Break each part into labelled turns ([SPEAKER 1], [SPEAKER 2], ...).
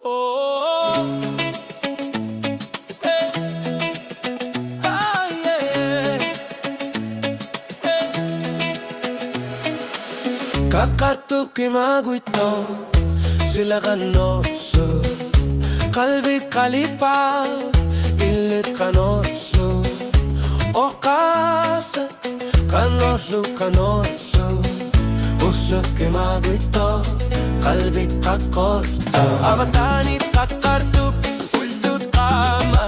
[SPEAKER 1] Oh, eh, ah, yeah, eh. Kakartu kimaguito sila kanoso kalbi kalipa ilit kanoso okasa kanoslu kanoso uslu kimaguito kalbi kakorto avatani kakartu ulsut kama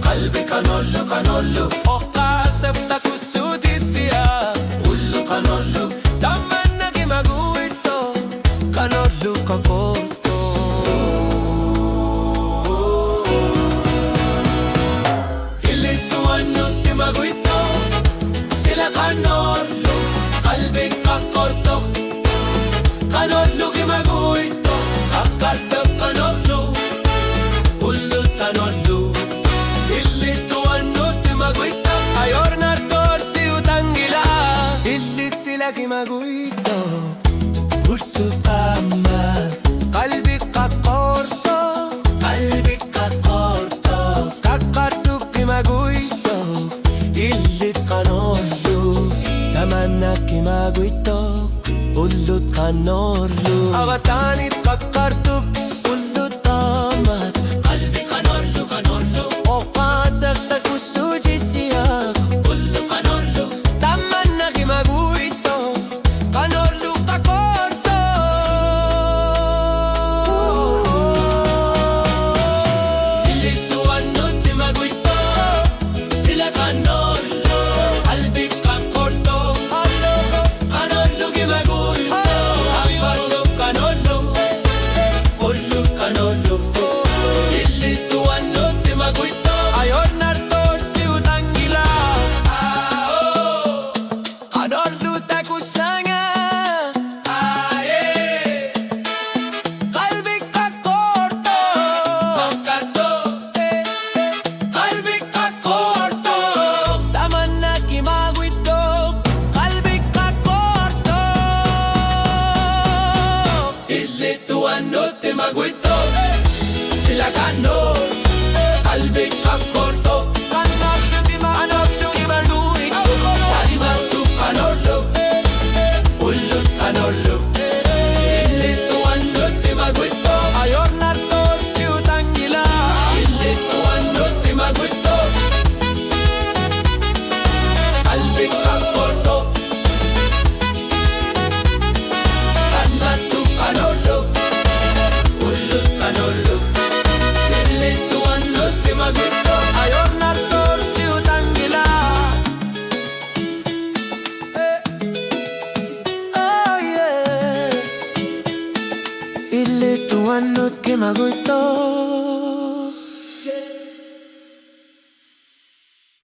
[SPEAKER 1] kalbi kanollu okasa takusudisia ullu kanollu tamanna kimaguito kanollu kakorto ilituannu kimaguito sila kanollu kalbi kakorto kanollu kimaguito kakarto kanollu ullu kanollu ilituannu kimaguito ayornar torsi utangila illit sila kimaguito ursu kama kalbi kakorto kakartu kimaguito illit kanollu tamanna kimaguito ullut kanollu avatanit kakartu ullut amat kalbi kanollu okasakta kusujisiya ullu kanollu tamanna kimaguito kanollu kakorto ilituannu kimaguito sila kanollu kalbi kakorto kanollu kimaguito kakartu kanollu ullu kanollu ilituannu kimaguito ayornar torsi utangila kanollu takusanga kalbi kakorto kalbi kakorto tamanna kimaguito kalbi kakorto ilituannu kimaguito sila kanol kalbi kakorto kanollu kimaguito kakartu kanollu ullu kanollu ilituannu kimaguito ayornar torsi utangila ilituannu kimaguito kalbi kakorto kakartu kanollu ullu kanollu ilituannu kimaguito ayornar torsi utangila oh yeah ilituannu kimaguito